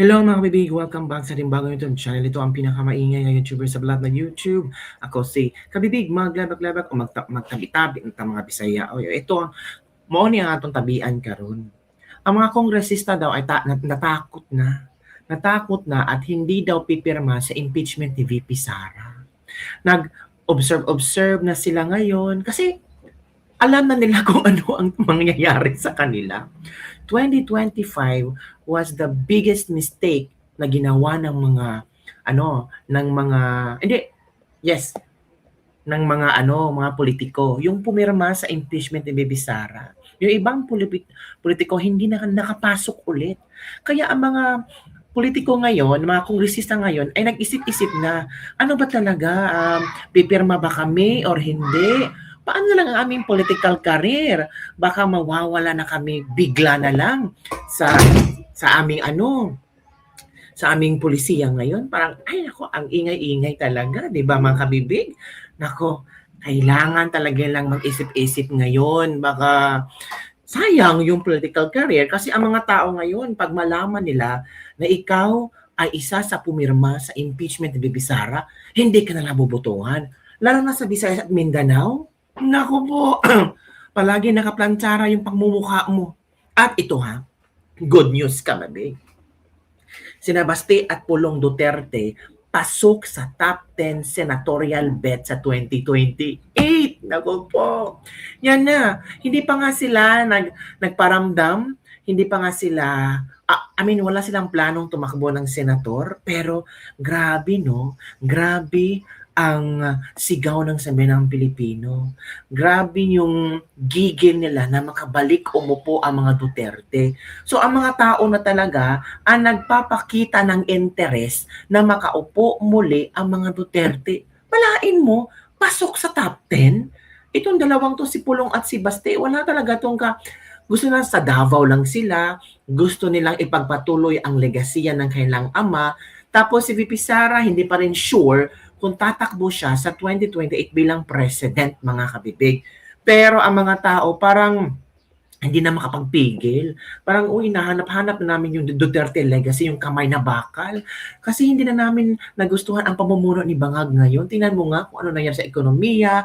Hello mga kabibig! Welcome back sa ating bagong YouTube channel. Ito ang pinakamaingay na YouTuber sa lahat ng YouTube. Ako si Kabibig, maglabak-labak o magtabi-tabi ng mga Bisaya. O ito, mao ni ang atong tabian karon. Ang mga kongresista daw ay natakot na. Natakot na at hindi daw pipirma sa impeachment ni VP Sara. Nag-observe na sila ngayon kasi alam na nila kung ano ang mangyayari sa kanila. 2025 was the biggest mistake na ginawa ng mga mga politiko, yung pumirma sa impeachment ni Bibi Sara. Yung ibang politiko hindi na nakapasok ulit. Kaya ang mga politiko ngayon, mga kongresista ngayon ay nag-isip-isip na ano ba talaga, pipirma ba kami or hindi? Paano lang ang aming political career? Baka mawawala na kami bigla na lang sa aming pulisiya ngayon. Parang ay nako, ang ingay-ingay talaga, 'di ba mga kabibig? Nako, kailangan talaga lang mag-isip-isip ngayon. Baka sayang yung political career kasi ang mga tao ngayon pag malaman nila na ikaw ay isa sa pumirma sa impeachment ni Bibi Sara, hindi ka na nabubutuhan. Lalo na sa Visayas at Mindanao. Naku po, palagi nakaplantara yung pagmumukha mo. At ito good news ka, babe. Sina Baste at Pulong Duterte pasok sa top 10 senatorial bet sa 2028. Naku po. Yan na. Hindi pa nga sila nagparamdam. Hindi pa nga sila, wala silang planong tumakbo ng senator. Pero grabe, no? Grabe ang sigaw ng sambayanang Pilipino. Grabe yung gigil nila na makabalik umupo ang mga Duterte. So ang mga tao na talaga ang nagpapakita ng interes na makaupo muli ang mga Duterte. Malain mo, pasok sa top 10? Itong dalawang to, si Pulong at si Baste, wala talaga tong gusto na sa Davao lang sila, gusto nilang ipagpatuloy ang legasiya ng kanilang ama, tapos si VP Sara hindi pa rin sure kung tatakbo siya sa 2028 bilang president, mga kabibig. Pero ang mga tao parang hindi na makapagpigil. Parang, nahanap-hanap na namin yung Duterte legacy, yung kamay na bakal. Kasi hindi na namin nagustuhan ang pamumuno ni Bangag ngayon. Tingnan mo nga kung ano nangyari sa ekonomiya,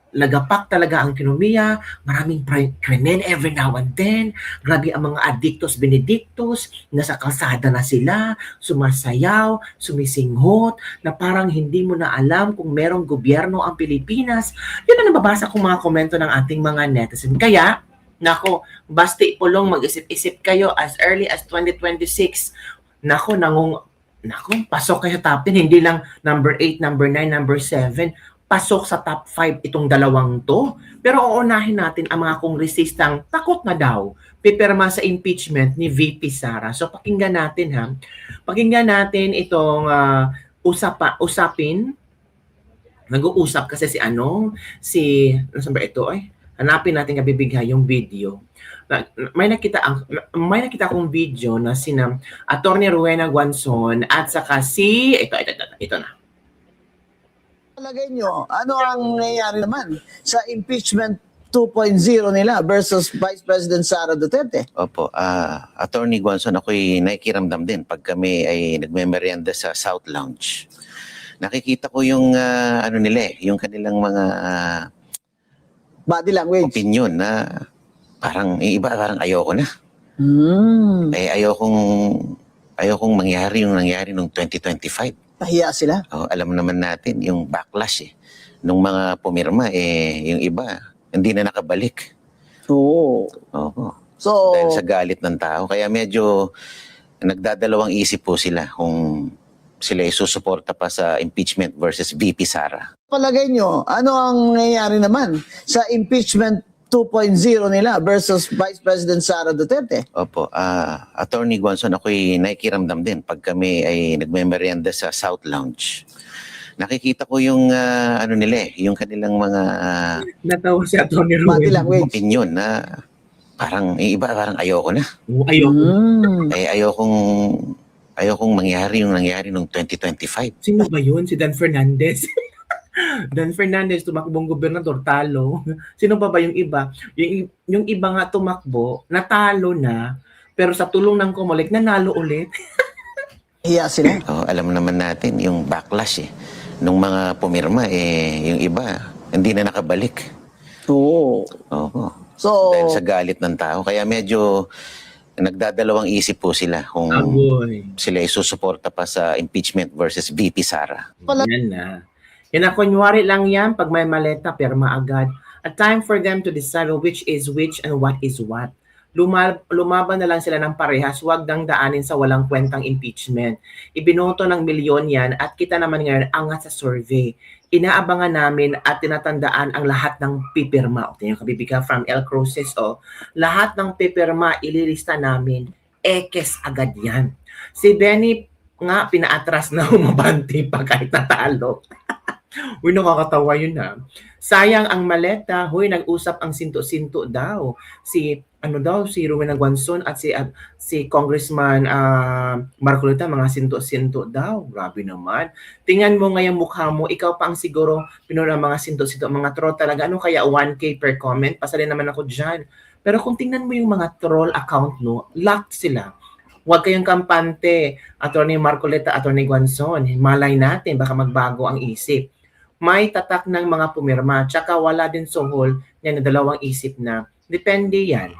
lagapak talaga ang ekonomiya, maraming krimen every now and then, grabe ang mga addictos benedictos, nasa kalsada na sila, sumasayaw, sumisinghot, na parang hindi mo na alam kung merong gobyerno ang Pilipinas. Yun ang nababasa kong mga komento ng ating mga netizen. Kaya, nako, Basti Pulong, mag-isip-isip kayo as early as 2026. Nako, pasok kayo top 10, hindi lang number 8, number 9, number 7, pasok sa top 5 itong dalawang to. Pero uunahin natin ang mga kongresistang takot na daw pipirma sa impeachment ni VP Sara. So pakinggan natin Pakinggan natin itong usapin. Nag-uusap kasi ano ba ito hanapin natin kabibigha yung video. May nakita akong video na sina Attorney Rowena Guanzon at saka ito na. Palagay nyo, ano ang nangyayari naman sa impeachment 2.0 nila versus Vice President Sara Duterte? Opo, Attorney Guanzon, ako'y nakikiramdam din pag kami ay nagmemeryenda sa South Lounge. Nakikita ko yung yung kanilang mga body language, opinion na parang parang ayoko na. Ayokong mangyari yung nangyari noong 2025. Pahiya sila. Alam naman natin yung backlash nung mga pumirma yung iba hindi na nakabalik. Oo. So dahil sa galit ng tao, kaya medyo nagdadalawang isip po sila kung sila ay susuporta pa sa impeachment versus VP Sara. Palagay nyo, ano ang nangyayari naman sa impeachment 2.0 nila versus Vice President Sara Duterte? Opo, Attorney Guanzon, ako'y nakikiramdam din pag kami ay nagmemeryenda sa South Lounge. Nakikita ko yung yung kanilang mga natawa si Attorney body language, opinion na parang parang ayoko na. Ayokong mangyari yung nangyari noong 2025. Sino ba yun? Si Dan Fernandez. Dan Fernandez, tumakbong gobernador, talo. Sino ba yung iba? Yung iba nga tumakbo, natalo na, Pero sa tulong ng COMELEC, nanalo ulit. Hiya sila. Oh, alam naman natin yung backlash eh. Nung mga pumirma yung iba hindi na nakabalik. Oo. Oo. So, Dahil sa galit ng tao. Kaya medyo nagdadalawang isip po sila kung Agoy. sila isusuporta pa sa impeachment versus VP Sara. Yan na. Yan na, kunyari lang yan, pag may maleta, pirma agad. A time for them to decide which is which and what is what. Lumaban na lang sila ng parehas, huwag nang daanin sa walang kwentang impeachment. Ibinoto ng milyon yan at kita naman ngayon angat sa survey. Inaabangan namin at tinatandaan ang lahat ng pipirma. O, tingnan kabibiga from El Cruces, lahat ng pipirma ililista namin. Ekes agad yan. Si Benny nga, pinaatras na umabante pa kahit natalo. Uy, nakakatawa yun ha. Sayang ang maleta. Huy, nag-usap ang sinto-sinto daw. Si Ruben Aguanzon at si Congressman Marcolita, mga sinto-sinto daw. Grabe naman. Tingnan mo ngayong mukha mo, ikaw pa ang siguro pinura mga sinto-sinto, mga troll talaga. Ano kaya 1K per comment? Pasalin naman ako dyan. Pero kung tingnan mo yung mga troll account, no, locked sila. Huwag kayong kampante, Atty. Marcoleta, Atty. Guanzon. Malay natin, baka magbago ang isip. May tatak ng mga pumirma, tsaka wala din suhol na dalawang isip na. Depende yan.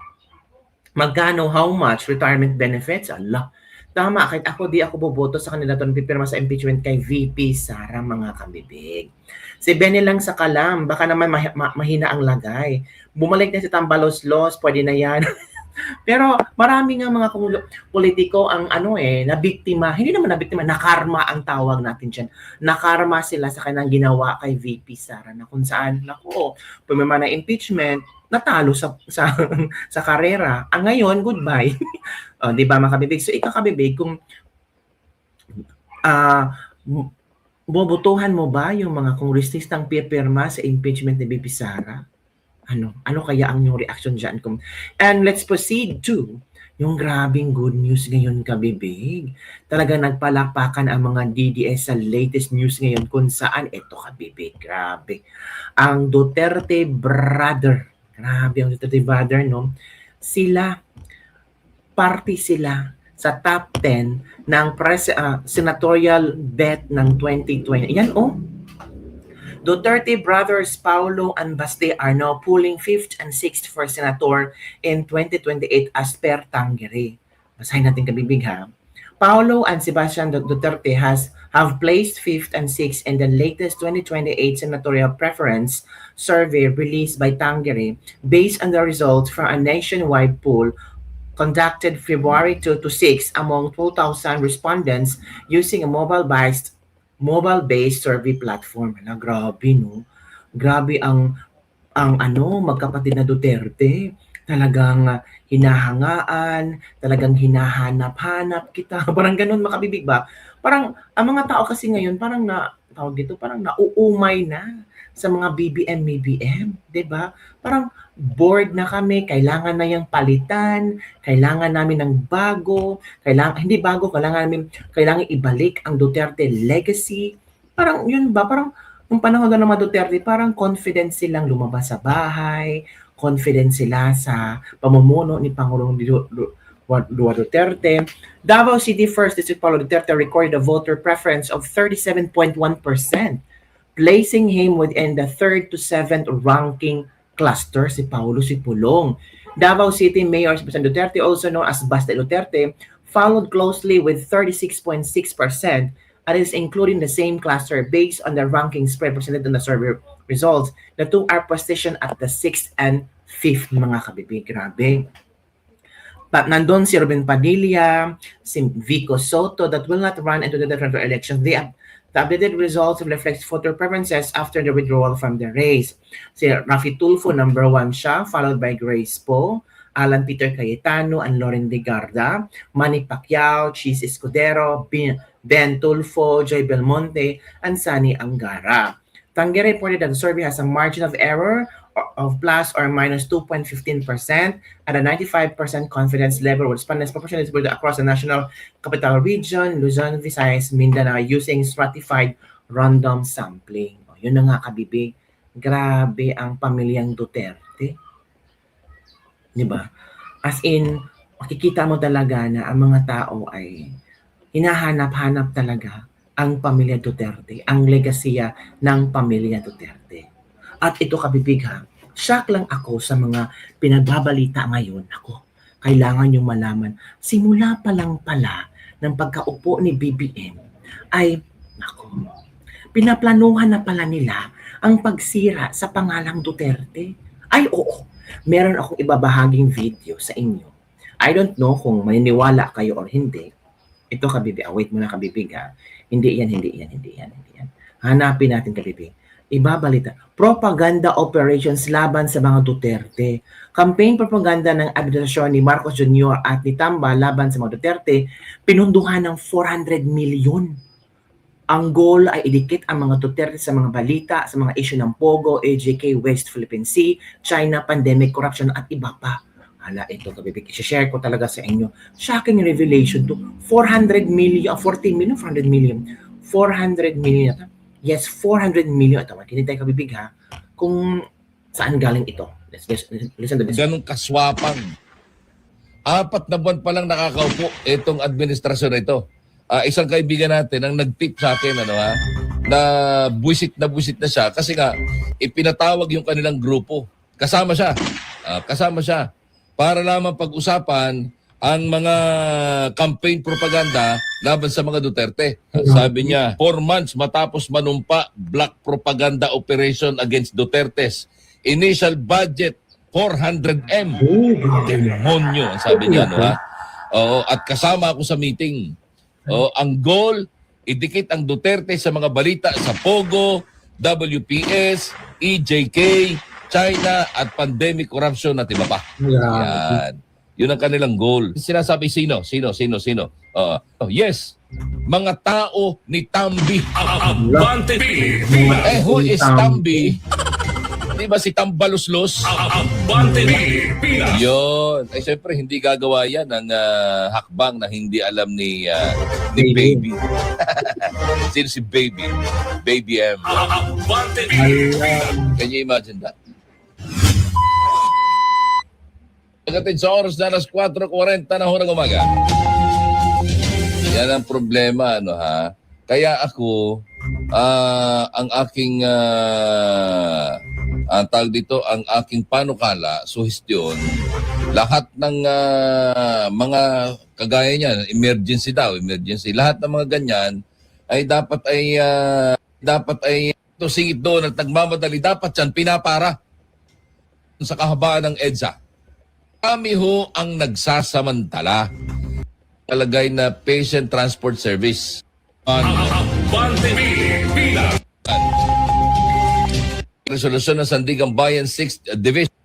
Magkano, how much, retirement benefits? Allah. Tama, kahit ako, di ako boboto sa kanila itong pipirma sa impeachment kay VP Sara, mga kabibig. Si Benny lang sa kalam, baka naman mahina ang lagay. Bumalik na si Tambalos-Los, pwede na yan. Pero marami nga mga politiko ang nabiktima, hindi naman nabiktima, nakarma ang tawag natin dyan. Nakarma sila sa kanilang ginawa kay VP Sara na kung saan, pumima na impeachment, natalo sa karera. Ang ngayon, goodbye. Di ba mga kabibig? So ikaw kabibig, kung bobotohan mo ba yung mga kongresistang pipirma sa impeachment ni VP Sara? Ano kaya ang yung reaction dyan? And let's proceed to yung grabing good news ngayon, kabibig. Talagang nagpalakpakan ang mga DDS sa latest news ngayon kung saan ito, kabibig. Grabe. Ang Duterte brother. Grabe ang Duterte brother, no? Party sila sa top 10 ng senatorial bet ng 2020. Yan, Duterte brothers Paulo and Baste are now pulling 5th and 6th for senator in 2028 as per Tangere. Basahin natin kabibig ha. Paulo and Sebastian Duterte have placed 5th and 6th in the latest 2028 senatorial preference survey released by Tangere based on the results from a nationwide poll conducted February 2 to 6 among 2,000 respondents using a mobile-based survey platform. Grabe, no? Grabe ang magkapatid na Duterte. Talagang hinahangaan, talagang hinahanap-hanap kita. Parang ganun, makabibig ba? Parang ang mga tao kasi ngayon parang parang nauumay na sa mga BBM, 'di ba? Parang bored na kami, kailangan na yung palitan, kailangan namin ng bago, kailangan ibalik ang Duterte legacy. Parang yun ba, parang nung panahon ng mga Duterte, parang confident silang lumabas sa bahay, confident sila sa pamumuno ni Pangulong Duterte. Davao City First District Paulo Duterte recorded a voter preference of 37.1%, placing him within the 3rd to 7th ranking cluster, si Paulo Sipulong. Davao City Mayor Sebastian Duterte, also known as Baste Duterte, followed closely with 36.6%, and is including the same cluster based on the ranking spread presented in the survey results. The two are positioned at the 6th and 5th, mga kabibig. Grabe. Nandun si Ruben Padilla, si Vico Soto that will not run into the different elections. The updated results reflect voter preferences after the withdrawal from the race. Si Rafi Tulfo, number 1 siya, followed by Grace Poe, Alan Peter Cayetano, and Loren Legarda, Manny Pacquiao, Chis Escudero, Ben Tulfo, Joy Belmonte, and Sani Angara. Tangere reported that the survey has a margin of error of plus or minus 2.15% at a 95% confidence level with respondents proportionally spread across the national capital region, Luzon, Visayas, Mindanao using stratified random sampling. Yun na nga kabibig. Grabe ang pamilyang Duterte. Di ba? As in, makikita mo talaga na ang mga tao ay hinahanap-hanap talaga ang pamilya Duterte, ang legasiya ng pamilya Duterte. At ito kabibig ha, shock lang ako sa mga pinagbabalita ngayon. Ako, kailangan yung malaman, simula pa lang pala ng pagkaupo ni BBM ay, ako, pinaplanuhan na pala nila ang pagsira sa pangalang Duterte. Ay oo, meron akong ibabahaging video sa inyo. I don't know kung maniniwala kayo or hindi. Ito kabibig, wait muna kabibig ha. Hindi yan. Hanapin natin kabibig. Ibabalita. Propaganda operations laban sa mga Duterte. Campaign propaganda ng administrasyon ni Marcos Jr. at ni Tamba laban sa mga Duterte, pinunduhan ng 400 milyon. Ang goal ay idikit ang mga Duterte sa mga balita, sa mga issue ng Pogo, AJK, West Philippine Sea, China, pandemic, corruption at iba pa. Hala, ito kabibig. I-share ko talaga sa inyo. Shocking revelation to 400 million, 14 million, 400 million. 400 million. Yes, 400 million. Ito, makinig tayo kabibig ha. Kung saan galing ito. Let's listen to this. Ganong kaswapang. 4 na buwan pa lang nakakaupo itong administrasyon na ito. Isang kaibigan natin ang nag-tip sa akin na buwisit na siya kasi nga ipinatawag yung kanilang grupo. Kasama siya para lamang pag-usapan ang mga campaign propaganda laban sa mga Duterte. Sabi niya, 4 months matapos manumpa black propaganda operation against Dutertes. Initial budget 400M. Demonyo, sabi niya, Oo, at kasama ako sa meeting. Ang goal, idikit ang Duterte sa mga balita sa Pogo, WPS, EJK, China, at pandemic corruption at iba pa. Yan. Yun ang kanilang goal. Sinasabi sino? Yes, mga tao ni Tambi. Who is Tambi? Di ba si Tambaluslos? Yun. Ay, syempre, hindi gagawa yan ng hakbang na hindi alam ni Baby. Sino si Baby? Baby M. Can you imagine that? Pagdating sa oras na alas 4:40 na ho ng umaga. Yan ang problema, Kaya ako, ang aking ang tawag dito, ang aking panukala, suhestyon, lahat ng mga kagaya niyan, emergency, lahat ng mga ganyan ay dapat ay singit doon at nagmamadali, dapat yan pinapara sa kahabaan ng EDSA. Kami ho ang nagsasamantala. Talagay na patient transport service. Resolusyon ng Sandigang Bayan 6th Division,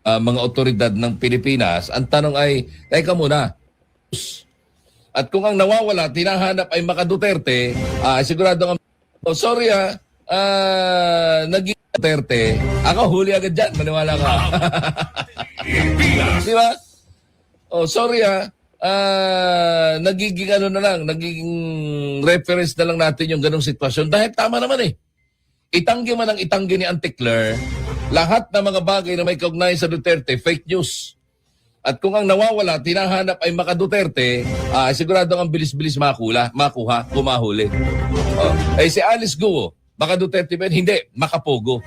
mga otoridad ng Pilipinas, ang tanong ay, teka muna, at kung ang nawawala, tinahanap ay Maka Duterte, sigurado ang, naging Duterte, ako huli agad dyan, maniwala ka. Di ba? Nagiging reference na lang natin yung ganong sitwasyon dahil tama naman Itanggi man ang itanggi ni Auntie Claire, lahat ng mga bagay na may kaugnayan sa Duterte, fake news. At kung ang nawawala, tinahanap ay Maka Duterte, sigurado ang bilis-bilis makuha, kumahuli. Si Alice Guo, Maka Duterte ba? Hindi, Maka Pogo.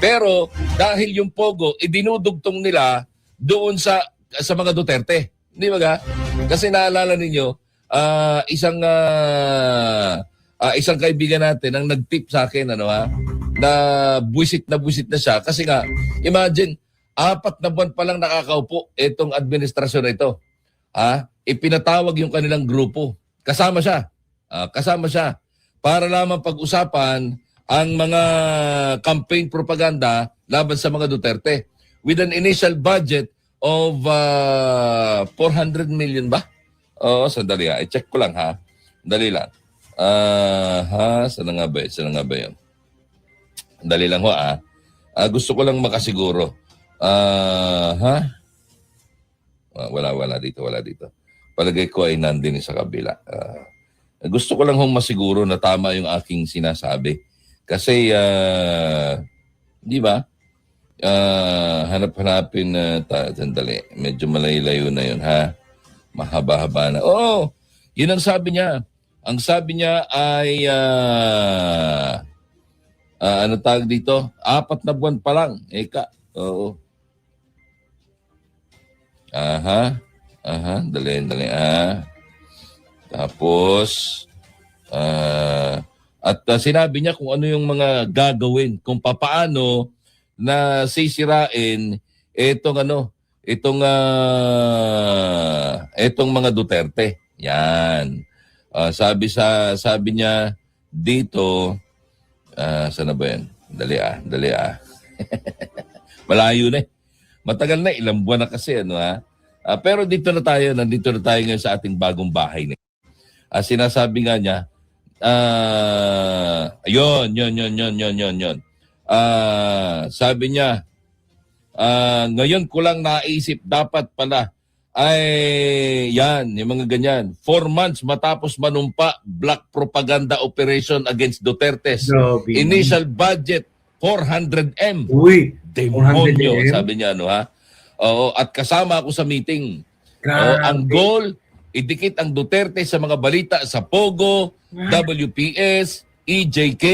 Pero dahil yung Pogo, idinudugtong nila doon sa mga Duterte. Hindi ba ga? Kasi naalala ninyo, isang kaibigan natin ang nag-tip sa akin na buwisit na siya kasi nga imagine 4 na buwan pa lang nakakaupo itong administrasyon na ito. Ipinatawag yung kanilang grupo. Kasama siya para lamang pag-usapan ang mga campaign propaganda laban sa mga Duterte with an initial budget of 400 million ba? Sandali i-check ko lang Dali lang. Saan nga ba yun? Dali lang ho gusto ko lang makasiguro. Wala dito. Palagay ko ay nandun sa kabila. Gusto ko lang masiguro na tama yung aking sinasabi. Kasi, di ba? Hanap-hanapin na sandali. Medyo malayo na yun, ha? Mahaba-haba na. Oo, yun ang sabi niya. Ang sabi niya ay, ano tawag dito? 4 na buwan pa lang. Eka, oo. Dali. Tapos, sinabi niya kung ano yung mga gagawin, kung papaano na sisirain itong mga Duterte. Yan. Sabi niya dito, saan na ba yan? Dali. Malayo na eh. Matagal na, ilang buwan na kasi, pero nandito na tayo ngayon sa ating bagong bahay. Sinasabi nga niya, yun. Sabi niya, ngayon ko lang naisip, dapat pala, ay yan, yung mga ganyan. 4 months matapos manumpa, black propaganda operation against Duterte. Grabe. Initial budget, 400M. Uy, Demonyo, 400M? sabi niya, Oo, at kasama ako sa meeting. grabe. Ang goal, idikit ang Duterte sa mga balita sa Pogo, WPS, EJK,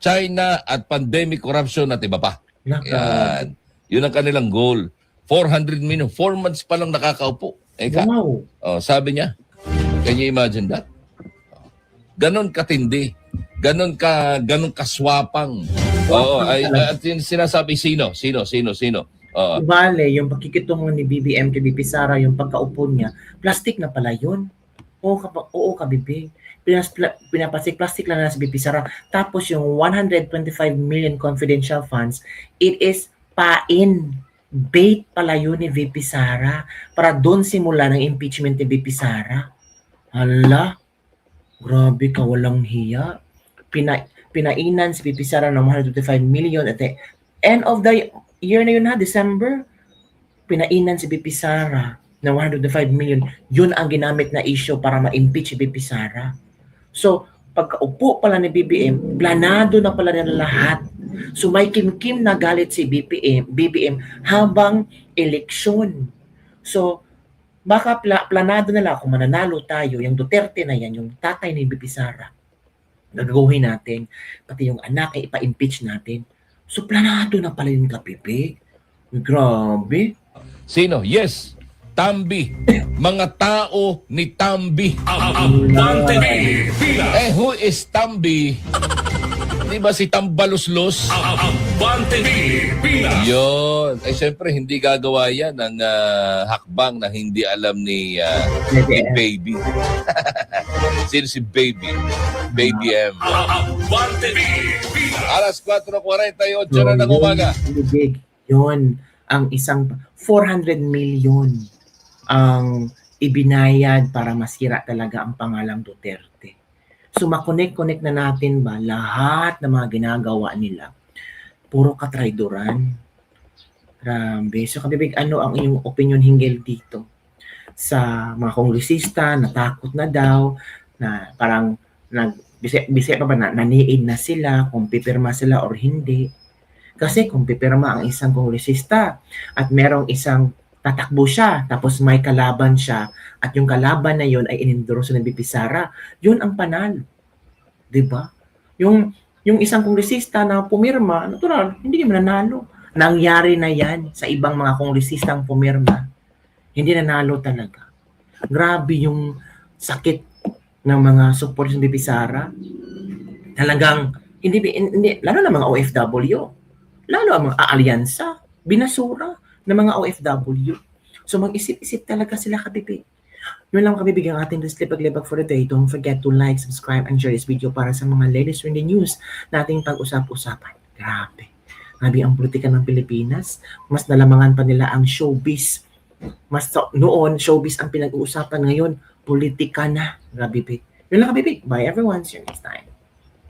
China, at pandemic corruption at iba pa. Yan. Yun ang kanilang goal. 400 million. 4 months pa lang nakakaupo. Eka. Wow. Sabi niya, can you imagine that? Ganon katindi. Ganon kaswapang. At sinasabi sino? Bale, yung pakikitungo ni BBM kay BP Sara, yung pagkaupo niya, plastic na pala yun. Oo ka, bibig. Pinaplastic lang na si BP Sara. Tapos yung 125 million confidential funds, it is bait pala yun ni VP Sara para doon simula ng impeachment ni VP Sara. Hala, grabe ka, walang hiya. Pinainan si VP Sara ng 125 million at the end of the year na yun, December. Pinainan si VP Sara ng 125 million. Yun ang ginamit na issue para ma-impeach si VP Sara. So, pagkaupo pala ni BBM, planado na pala nila lahat. So may kimkim na galit si BBM habang eleksyon. So baka planado nila kung mananalo tayo, yung Duterte na yan, yung tatay ni BP Sara, gagawin natin. Pati yung anak ay ipa-impeach natin. So planado na pala yung kapipig. Grabe. Sino? Yes. Tambi. Mga tao ni Tambi. Who is Tambi? Di ba si Tambaluslos? Yun. Siyempre, hindi gagawa yan ng hakbang na hindi alam ni Baby. Sino si Baby? Baby M. Alas 4:48 na ng umaga. Big. Yun. Ang isang 400 million ang ibinayad para masira talaga ang pangalang Duterte. So makonect-connect na natin ba lahat ng mga ginagawa nila? Puro katrayduran. Grabe. So kabibig, ano ang iyong opinion hinggil dito? Sa mga kongresista, natakot na daw, na parang bisaya pa ba na naniid na sila kung pipirma sila or hindi. Kasi kung pipirma ang isang kongresista at merong isang tatakbo siya, tapos may kalaban siya, at yung kalaban na yun ay inendorso ng BP Sara, yun ang panalo. Diba? Yung isang kongresista na pumirma, natural, hindi naman nanalo. Nangyari na yan sa ibang mga kongresistang pumirma. Hindi nanalo talaga. Grabe yung sakit ng mga supporters ng BP Sara. Talagang, hindi, lalo na mga OFW, lalo ang mga aalyansa, binasura ng mga OFW. So mag-isip-isip talaga sila, kabibig. Yun lang, kabibig, ang ating Lislipag-libag for the day. Don't forget to like, subscribe, and share this video para sa mga latest trending news na ating pag-usap-usapan. Grabe. Grabe ang politika ng Pilipinas. Mas nalamangan pa nila ang showbiz. Noon, showbiz ang pinag-uusapan. Ngayon, politika na. Grabe, big. Yun lang, kabibig. Bye everyone. See you next time.